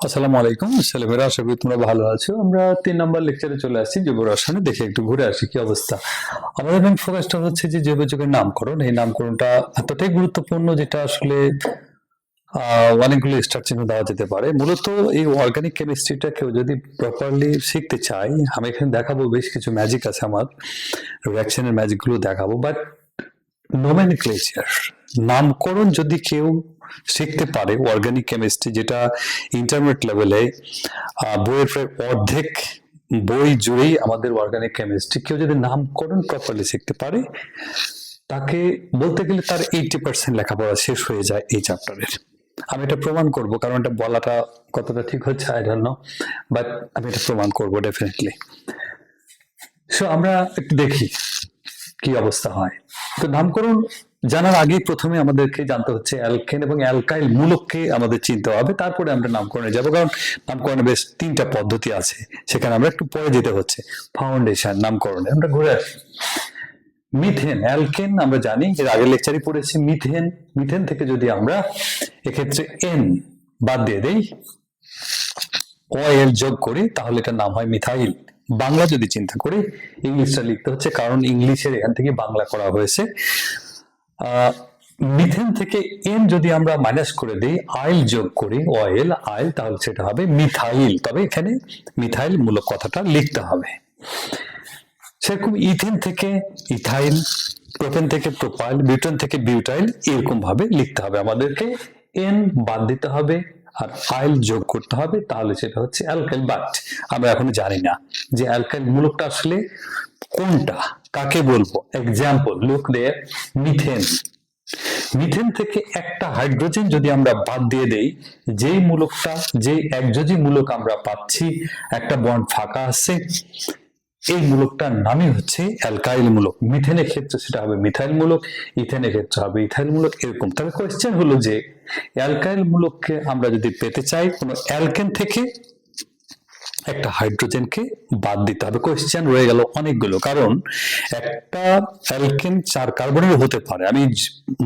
আসসালামু আলাইকুম ছেলেমেয়েরা, আশা করি তোমরা ভালো আছো। আমরা 3 নম্বর লেকচারে চলে আসছি। জৈব রসায়নে দেখে একটু ঘুরে আসি কি অবস্থা। আমাদের মেন ফোকাসটা হচ্ছে যে জৈব যৌগের নামকরণ। এই নামকরণটা এতটাই গুরুত্বপূর্ণ যেটা আসলে অনেকগুলো স্টার চিহ্ন দেওয়া যেতে পারে। মূলত এই অর্গানিক কেমিস্ট্রিটা কেউ যদি প্রপারলি শিখতে চায়, আমি এখানে দেখাবো বেশ কিছু ম্যাজিক আছে, আমার রিয়াকশনের ম্যাজিক গুলো দেখাবো। বাট নোমেনক্লেচার, নামকরণ যদি কেউ শিখতে পারে অর্গানিক কেমিস্ট্রি, যেটা ইন্টারমিডিয়েট লেভেলে বইয়ের প্রায় অর্ধেক বই জুড়েই আমাদের অর্গানিক কেমিস্ট্রি, কেউ যদি নামকরণ প্রপারলি শিখতে পারে, তাকে বলতে গেলে তার 80% লেখাপড়া শেষ হয়ে যায় এই চ্যাপ্টারের। আমি এটা প্রমাণ করব, কারণ এটা বলাটা কতটা ঠিক হচ্ছে আই ডোন্ট নো, বাট আমি এটা প্রমাণ করব ডেফিনেটলি। সো আমরা একটু দেখি কি অবস্থা হয়। তো নামকরণ জানার আগে প্রথমে আমাদেরকে জানতে হচ্ছে অ্যালকেন এবং অ্যালকাইল মূলককে আমাদের চিনতে হবে, তারপরে আমরা নামকরণে যাব। কারণ নামকরণে বেশ 3টা পদ্ধতি আছে, সেখানে আমরা একটু পরে যেতে হচ্ছে। ফাউন্ডেশন নামকরণে আমরা ঘুরে আসি। মিথেন, অ্যালকেন আমরা জানি, এর আগের লেকচারে পড়েছি। মিথেন, মিথেন থেকে যদি আমরা এক্ষেত্রে এন বাদ দিয়ে দেই, OL যোগ করি, তাহলে এটার নাম হয় মিথাইল। বাংলা যদি চিন্তা করি, ইংলিশটা লিখতে হচ্ছে, কারণ ইংলিশের এখান থেকে বাংলা করা হয়েছে। মিথেন থেকে এন যদি আমরা মাইনাস করে দিই, আইল যোগ করি, OL আইল, তাহলে সেটা হবে মিথাইল। তবে এখানে মিথাইল মূলক কথাটা লিখতে হবে। সেরকম ইথেন থেকে ইথাইল, প্রোপেন থেকে প্রোপাইল, বিউটেন থেকে বিউটাইল, এরকম ভাবে লিখতে হবে। আমাদেরকে এন বাদ দিতে হবে আর আইল যোগ করতে হবে, তাহলে সেটা হচ্ছে অ্যালকাইল। বাট আমরা এখনো জানি না যে অ্যালকাইল মূলকটা আসলে কোনটা, কাকে বলবো। এক্সাম্পল, লুক দেয়ার, মিথেন। মিথেন থেকে একটা হাইড্রোজেন যদি আমরা বাদ দিয়ে দেই, যেই মূলকটা, যে একযোজী মূলক আমরা পাচ্ছি, একটা বন্ড ফাঁকা আছে, এই মূলকটার নামই হচ্ছে অ্যালকাইল মূলক। মিথেনের ক্ষেত্রে সেটা হবে মিথাইল মূলক, ইথেনের ক্ষেত্রে হবে ইথাইল মূলক, এরকম। তবে কোয়েশ্চেন হলো যে অ্যালকাইল মূলককে আমরা যদি পেতে চাই, কোনো অ্যালকেন থেকে একটা হাইড্রোজেনকে বাদ দিতে হবে। কোয়েশ্চেন রয়ে গেল অনেকগুলো, কারণ একটা অ্যালকেন 4 কার্বনের হতে পারে। আমি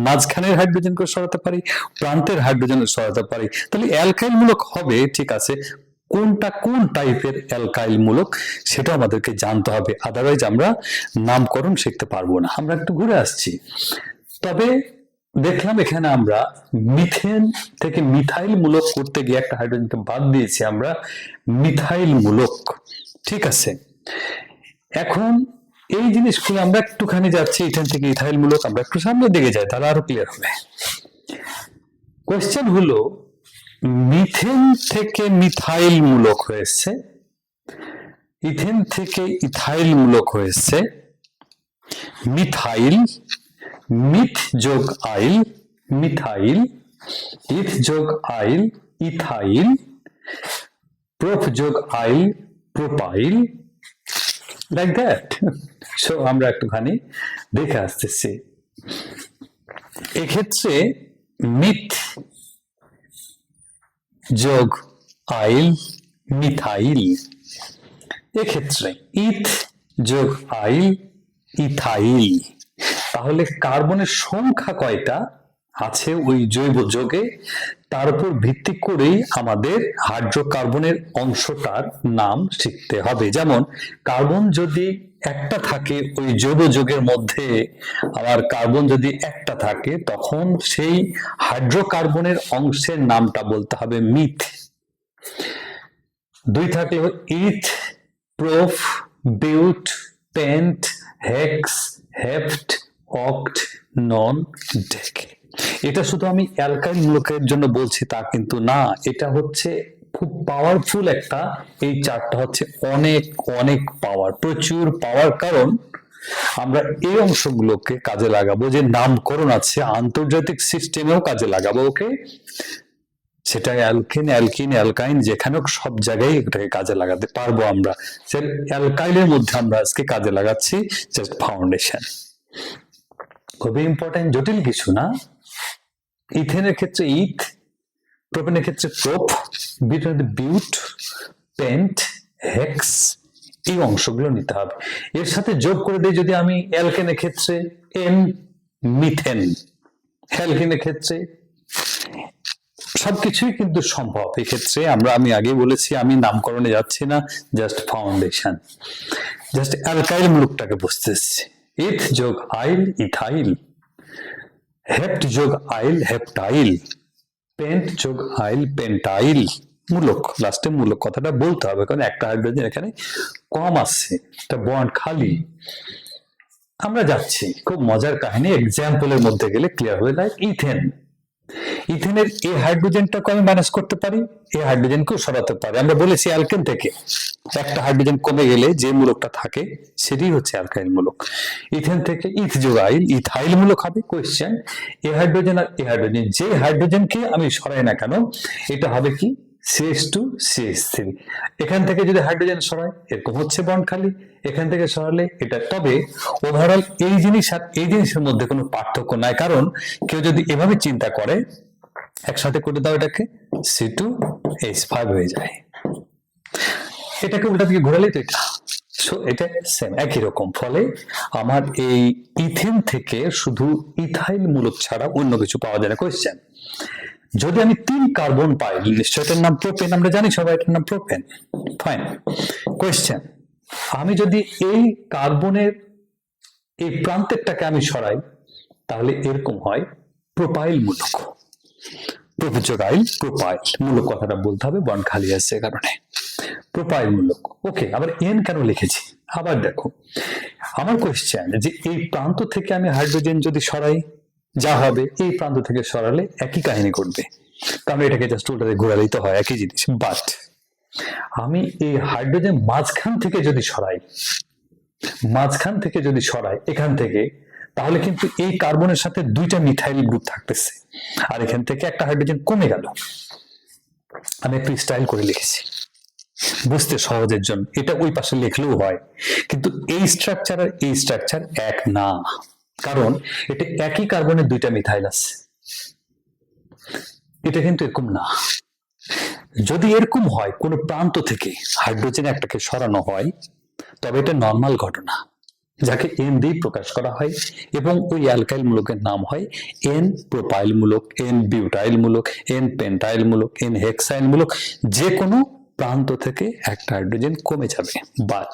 মাঝখানের হাইড্রোজেনকে সরাতে পারি, প্রান্তের হাইড্রোজেন সরাতে পারি, তাহলে অ্যালকাইল মূলক হবে, ঠিক আছে। কোনটা কোন টাইপের অ্যালকাইল মূলক সেটা আমাদেরকে জানতে হবে, আদারওয়াইজ আমরা নামকরণ শিখতে পারবো না। আমরা একটু ঘুরে আসছি। তবে দেখলাম এখানে আমরা মিথেন থেকে মিথাইল মূলক করতে গিয়ে একটা হাইড্রোজেনকে বাদ দিয়েছি আমরা, মিথাইল মূলক, ঠিক আছে। এখন এই জিনিসগুলো আমরা একটুখানি যাচ্ছি, ইথেন থেকে ইথাইল মূলক, আমরা একটু সামনের দিকে যাই, তাহলে আরো ক্লিয়ার হবে। কোয়েশ্চেন হলো, মিথেন থেকে মিথাইল মূলক হয়েছে, ইথেন থেকে ইথাইল মূলক হয়েছে, মিথাইল, মিথ যোগ আইল মিথাইল, ইথ যোগ আইল ইথাইল, প্রোপ যোগ আইল প্রোপাইল, লাইক দ্যাট। সো আমরা একটুখানি দেখে আসতেছি। এক্ষেত্রে মিথ যোগ আইল মিথাইল, এক্ষেত্রে ইথ যোগ আইল ইথাইল। তাহলে কার্বনের সংখ্যা কয়টা আছে ওই জৈব যৌগে, তার উপর ভিত্তি করেই আমাদের হাইড্রোকার্বনের অংশটার নাম শিখতে হবে। যেমন কার্বন যদি একটা থাকে ওই জৈব যৌগের মধ্যে, আবার কার্বন যদি একটা থাকে, তখন সেই হাইড্রোকার্বনের অংশের নামটা বলতে হবে মিথ। 2 থাকলে ইথ, প্রোফ, বিউট, পেন্ট, হেক্স, হেপ্ট, অক্ট, নন, ডেক। এটা শুধু আমি অ্যালকাইল মূলকের জন্য বলছি তা কিন্তু না, এটা হচ্ছে খুব পাওয়ারফুল একটা, এই চারটা হচ্ছে অনেক অনেক পাওয়ার, প্রচুর পাওয়ার। কারণ আমরা এই অংশগুলোকে কাজে লাগাবো, যে নামকরণ আছে আন্তর্জাতিক সিস্টেমেও কাজে লাগাবো। ওকে, সেটা অ্যালকেন, অ্যালকিন, অ্যালকাইন, যেখানে সব জায়গায় এটাকে কাজে লাগাতে পারবো আমরা। অ্যালকাইলের মধ্যে আমরা আজকে কাজে লাগাচ্ছি জাস্ট ফাউন্ডেশন। খুবই ইম্পর্টেন্ট, জটিল কিছু না। ইথেনের ক্ষেত্রে ইথ, প্রোপেনের ক্ষেত্রে প্রোপ, বিউটেনের বিউট, পেন্ট, হেক্স, এই অংশগুলো নিতে হবে। এর সাথে যোগ করে দিই যদি আমি, অ্যালকেনের ক্ষেত্রে এন, মিথেন, অ্যালকিনের ক্ষেত্রে সবকিছুই কিন্তু সম্ভব। এক্ষেত্রে আমি আগে বলেছি, আমি নামকরণে যাচ্ছি না, জাস্ট ফাউন্ডেশন, জাস্ট অ্যালকাইল মূলকটাকে বুঝতেছি। ইথ যোগ আইল ইথাইল, হেপ্ট যোগ আইল হেপটাইল, পেন্ট যোগ আইল পেন্টাইল। মূলক, লাস্টে মূলক কথাটা বলতে হবে, কারণ একটা হাইড্রোজেন এখানে কম আছে, একটা বন্ড খালি। আমরা যাচ্ছি, খুব মজার কাহিনী, এক্সাম্পলের মধ্যে গেলে ক্লিয়ার হয়ে যায়। ইথেন, ইথেনের এই হাইড্রোজেনটাকে আমি ম্যানেজ করতে পারি, এই হাইড্রোজেনকেও সরাতে পারি। আমরা বলেছি অ্যালকেন থেকে একটা হাইড্রোজেন কমে গেলে যে মূলকটা থাকে সেটাই হচ্ছে অ্যালকাইল মূলক। ইথেন থেকে ইথ যোগ আইল ইথাইল মূলক হবে। কোয়েশ্চেন, এই হাইড্রোজেন আর এই হাইড্রোজেন, যে হাইড্রোজেনকে আমি সরাই না কেন, এটা হবে কি CH2 CH3। এখান থেকে যদি হাইড্রোজেন সরাই, এরকম হচ্ছে বন্ড খালি, এখান থেকে সরালে এটা। তবে ওভারঅল এই জিনিস আর এই জিনিসের মধ্যে কোনো পার্থক্য নাই, কারণ কেউ যদি এভাবে চিন্তা করে, একসাথে করে দাও এটাকে, C2H5 হয়ে যায়, এটাকে উল্টা দিকে ঘোরালেই তো এটা, সো এটা সেম একই রকম। ফলে আমার এই ইথেন থেকে শুধু ইথাইল মূলক ছাড়া অন্য কিছু পাওয়া যায় না। কোয়েশ্চেন, যদি আমি 3 কার্বন পাই, নিশ্চয় এটার নাম প্রোপেন, আমরা জানি সবাই এটার নাম প্রোপেন, ফাইন। কোয়েশ্চেন, আমি যদি এই কার্বনের এই প্রান্তেরটাকে আমি সরাই, তাহলে এরকম হয় প্রোপাইল মূলক। প্রোপযোগাইল প্রোপাইল মূলক কথাটা বলতে হবে, বন্ড খালি আছে কারণে প্রোপাইল মূলক। ওকে, আবার এন কেন লিখেছি? আবার দেখো, আমার কোয়েশ্চেন যে এই প্রান্ত থেকে আমি হাইড্রোজেন যদি সরাই, যা হবে এই প্রান্ত থেকে সরালে একই কাহিনী ঘটবে, কারণ এটাকে জাস্ট উল্টাতে ঘোরালেই তো হয়, একই জিনিস। বাট আমি এই হাইড্রোজেন মাঝখান থেকে যদি সরাই, মাঝখান থেকে যদি সরাই এখান থেকে, তাহলে কিন্তু এই কার্বনের সাথে 2টা মিথাইল গ্রুপ থাকতেছে, আর এখান থেকে একটা হাইড্রোজেন কমে গেল। আমি একটু স্টাইল করে লিখেছি বুঝতে সহজের জন্য, এটা ওই পাশে লিখলেও হয়, কিন্তু এই স্ট্রাকচার আর এই স্ট্রাকচার এক না, কারণ এটা একই কার্বনের 2টা মিথাইল আছে, এটা কিন্তু এরকম না। যদি এরকম হয়, কোন প্রান্ত থেকে হাইড্রোজেন একটাকে সরানো হয়, তবে এটা নর্মাল ঘটনা, যাকে এন দিয়ে প্রকাশ করা হয়, এবং ওই অ্যালকাইল মূলকের নাম হয় এন প্রোপাইল মূলক, এন বিউটাইল মূলক, এন পেন্টাইল মূলক, এন হেক্সাইল মূলক। যে কোনো প্রান্ত থেকে একটা হাইড্রোজেন কমে যাবে। বাট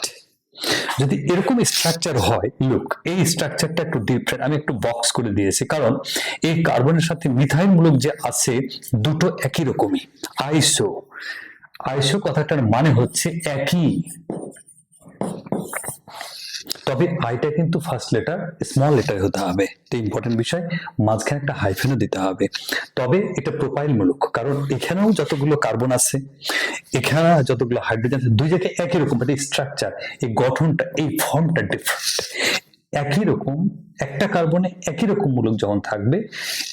যদি এরকম স্ট্রাকচার হয়, লুক এই স্ট্রাকচারটা একটু ডিফারেন্ট, আমি একটু বক্স করে দিয়েছি, কারণ এই কার্বনের সাথে মিথাইল মূলক যে আছে, দুটো একই রকমই, আইসো। আইসো কথাটার মানে হচ্ছে একই, তবে আইটা কিন্তু ফার্স্ট লেটার স্মল লেটার হতে হবে, এটা ইম্পর্টেন্ট বিষয়। মাঝখানে একটা হাইফেনও দিতে হবে। তবে এটা প্রোপাইল মূলক, কারণ এখানেও যতগুলো কার্বন আছে, এখানে যতগুলো হাইড্রোজেন আছে, দুই জায়গায় একই রকম, বাট এই স্ট্রাকচার, এই গঠনটা, এই ফর্মটা ডিফারেন্ট। একই রকম একটা কার্বনে একই রকম মূলক যখন থাকবে,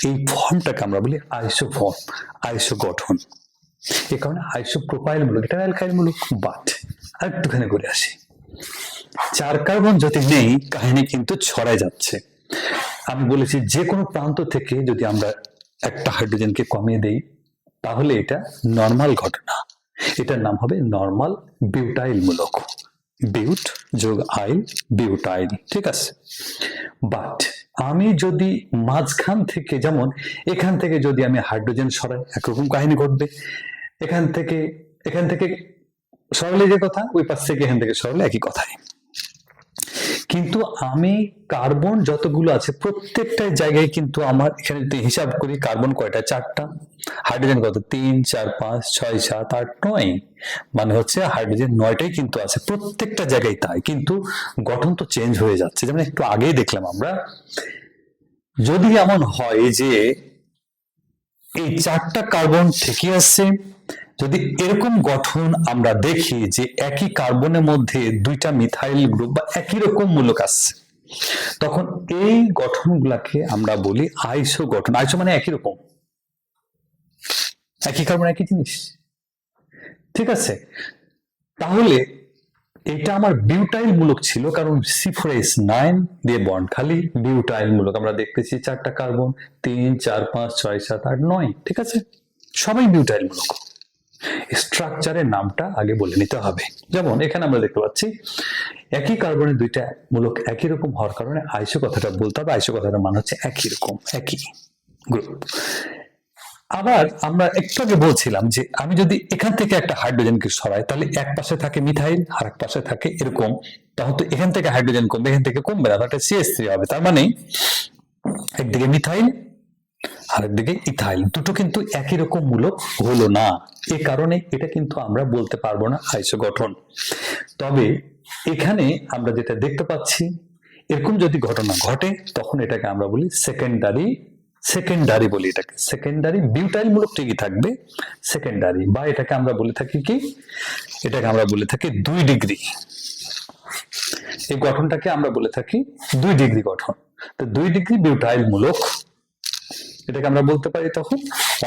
এই ফর্মটাকে আমরা বলি আইসো ফর্ম, আইসো গঠন। এ কারণে আইসো প্রোপাইল মূলক, এটা অ্যালকাইল মূলক। বাট আরেকটুখানি করে আসি, 4 কার্বন যদি নেই, কাহিনী কিন্তু ছড়ায় যাচ্ছে। আমি বলেছি যে কোনো প্রান্ত থেকে যদি আমরা একটা হাইড্রোজেনকে কমিয়ে দেই, তাহলে এটা নর্মাল ঘটনা, এটার নাম হবে নর্মাল বিউটাইল মূলক। বিউট যোগ আইল বিউটাইল, ঠিক আছে। বাট আমি যদি মাঝখান থেকে, যেমন এখান থেকে যদি আমি হাইড্রোজেন সরাই, একরকম কাহিনী ঘটবে। এখান থেকে সরালে যে কথা, ওই পাশ থেকে এখান থেকে সরালে একই কথাই। কিন্তু আমি কার্বন যতগুলো আছে প্রত্যেকটা জায়গায় কিন্তু আমার এখানে হিসাব করি, কার্বন কয়টা? 4টা, হাইড্রোজেন কত? 3 4 5 6 7 8 9, মানে হচ্ছে হাইড্রোজেন 9টাই কিন্তু আছে প্রত্যেকটা জায়গায়। তাই কিন্তু গঠন তো চেঞ্জ হয়ে যাচ্ছে, যেমন একটু আগেই দেখলাম আমরা, যদি এমন হয় যে এই 4টা কার্বন থেকে আসছে, যদি এরকম গঠন আমরা দেখি যে একই কার্বনের মধ্যে 2টা মিথাইল গ্রুপ বা একই রকম মূলক আছে, তখন এই গঠনগুলাকে আমরা বলি আইসো গঠন। আইসো মানে একই রকম, একই কার্বন একই জিনিস, ঠিক আছে। তাহলে এটা আমার বিউটাইল মূলক ছিল, কারণ C4H9 দিয়ে বন্ড খালি, বিউটাইল মূলক আমরা দেখতেছি 4টা কার্বন, 3 4 5 6 7 8 9, ঠিক আছে, সবাই বিউটাইল মূলক। স্ট্রাকচারের নামটা আগে বলে নিতে হবে। যেমন এখানে আমরা দেখতে পাচ্ছি একই কার্বনের 2টা মূলক একই রকম হওয়ার কারণে আইসো কথাটা বলতে হবে। আইসো কথাটার মানে হচ্ছে একই রকম, একই গ্রুপ। আবার আমরা একটু আগে বলছিলাম যে আমি যদি এখান থেকে একটা হাইড্রোজেনকে সরাই, তাহলে এক পাশে থাকে মিথাইল আর এক পাশে থাকে এরকম, তখন তো এখান থেকে হাইড্রোজেন কমবে, এখান থেকে কমবে না, তাহলে CH3 হবে। তার মানে একদিকে মিথাইল আর একদিকে ইথাইল, দুটো কিন্তু একই রকম মূলক হলো না। এ কারণে এটা কিন্তু আমরা বলতে পারবো না আইসো গঠন। তবে এখানে আমরা যেটা দেখতে পাচ্ছি, এরকম যদি ঘটনা ঘটে তখন এটাকে আমরা বলি সেকেন্ডারি বলি, এটাকে সেকেন্ডারি বিউটাইল মূলক ঠিকই থাকবে, সেকেন্ডারি, বা এটাকে আমরা বলে থাকি কি, এটাকে আমরা বলে থাকি 2 ডিগ্রি। এই গঠনটাকে আমরা বলে থাকি 2 ডিগ্রি গঠন। তো 2 ডিগ্রি বিউটাইল মূলক এটাকে আমরা বলতে পারি তখন।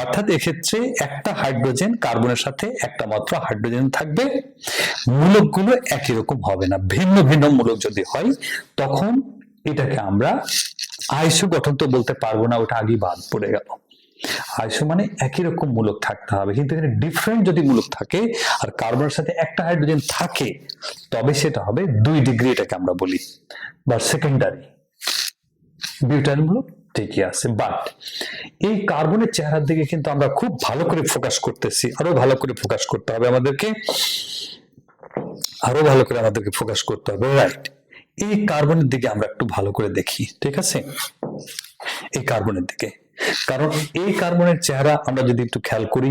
অর্থাৎ এক্ষেত্রে একটা হাইড্রোজেন কার্বনের সাথে একটা মাত্র হাইড্রোজেন থাকবে, মূলকগুলো একই রকম হবে না, ভিন্ন ভিন্ন মূলক যদি হয় তখন এটাকে আমরা আইসো গঠন তো বলতে পারবো না, ওটা আগেই বাদ পড়ে গেল। আইসো মানে একই রকম মূলক থাকতে হবে, কিন্তু এখানে ডিফারেন্ট যদি মূলক থাকে আর কার্বনের সাথে একটা হাইড্রোজেন থাকে তবে সেটা হবে 2 ডিগ্রি, এটাকে আমরা বলি, বা সেকেন্ডারি বিউটাইল মূলক ঠিকই আছে। বাট এই কার্বনের চেহারার দিকে কিন্তু আমরা খুব ভালো করে ফোকাস করতেছি, আরো ভালো করে ফোকাস করতে হবে আমাদেরকে, আরো ভালো করে আমাদেরকে ফোকাস করতে হবে, রাইট। এই কার্বনের দিকে আমরা একটু ভালো করে দেখি, ঠিক আছে, এই কার্বনের দিকে। কারণ এই কার্বনের চেহারা আমরা যদি একটু খেয়াল করি,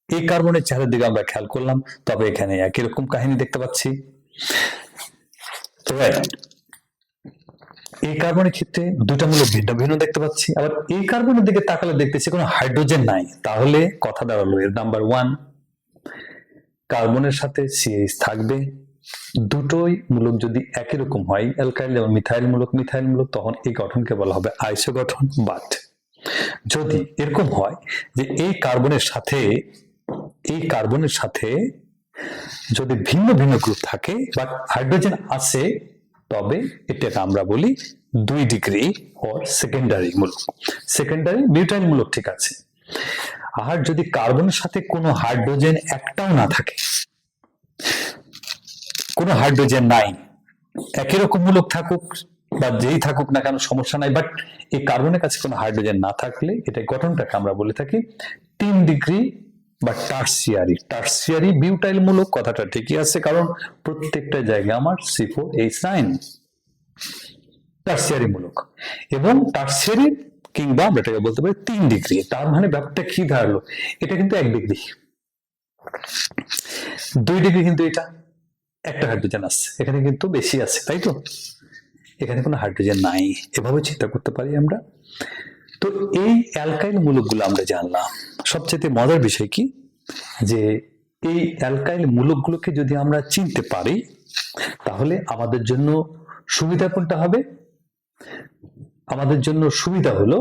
এই কার্বনের চেহারার দিকে আমরা খেয়াল করলাম, তবে এখানে একই রকম কাহিনী দেখতে পাচ্ছি, রাইট। এই কার্বনের ক্ষেত্রে দুটা মূলক ভিন্ন ভিন্ন দেখতে পাচ্ছি, আবার এই কার্বনের দিকে তাকালে দেখতেছি কোনো হাইড্রোজেন নাই, তাহলে কথা দাঁড়ালো এর নাম্বার 1, কার্বনের সাথে CH থাকবে, দুটোই মূলক যদি একই রকম হয়, অ্যালকাইল এবং মিথাইল মূলক, তখন এই গঠনকে বলা হবে আইসো গঠন। বাট যদি এরকম হয় যে এই কার্বনের সাথে যদি ভিন্ন ভিন্ন গ্রুপ থাকে বাট হাইড্রোজেন আছে, তবে এটাকে আমরা বলি 2 ডিগ্রি অর সেকেন্ডারি মূলক, সেকেন্ডারি বিউটাইল মূলক, ঠিক আছে। আর যদি কার্বনের সাথে কোনো হাইড্রোজেন একটাও না থাকে, কোনো হাইড্রোজেন নাই, একই রকম মূলক থাকুক বা যেই থাকুক না কেন সমস্যা নাই, বাট এই কার্বনের কাছে কোনো হাইড্রোজেন না থাকলে এটা গঠনটাকে আমরা বলে থাকি 3 ডিগ্রি বা টার্সিয়ারি বিউটাইল মূলক। কথাটা ঠিকই আছে, কারণ প্রত্যেকটা জায়গায় আমার C4H9 টার্সিয়ারি মূলক, এবং টার্সিয়ারি কিংবা আমরা এটাকে বলতে পারি 3 ডিগ্রি। তার মানে ব্যাপারটা কি দাঁড়ালো, এটা কিন্তু 1 ডিগ্রি, 2 ডিগ্রি কিন্তু এটা একটা হাইড্রোজেন আছে, এখানে কিন্তু বেশি আছে, তাই তো, এখানে কোনো হাইড্রোজেন নাই, এভাবে চিন্তা করতে পারি আমরা। তো এই অ্যালকাইল মূলকগুলো আমরা জানলাম। সবচেয়ে মজার বিষয় কি, যে এই অ্যালকাইল মূলকগুলোকে যদি আমরা চিনতে পারি তাহলে আমাদের জন্য সুবিধা কোনটা হবে, আমাদের জন্য সুবিধা হলো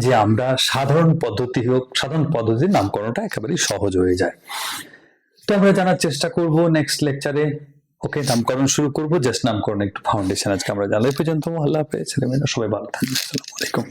যে আমরা সাধারণ পদ্ধতির নামকরণটা একেবারেই সহজ হয়ে যায়। তো আমরা জানার চেষ্টা করব নেক্সট লেকচারে। ওকে, নামকরণ শুরু করবো, জাস্ট নামকরণ একটু ফাউন্ডেশন আজকে আমরা জানলে পর্যন্ত। আল্লাহ হাফেজ, সবাই ভালো থাকবেন, আসসালামু আলাইকুম।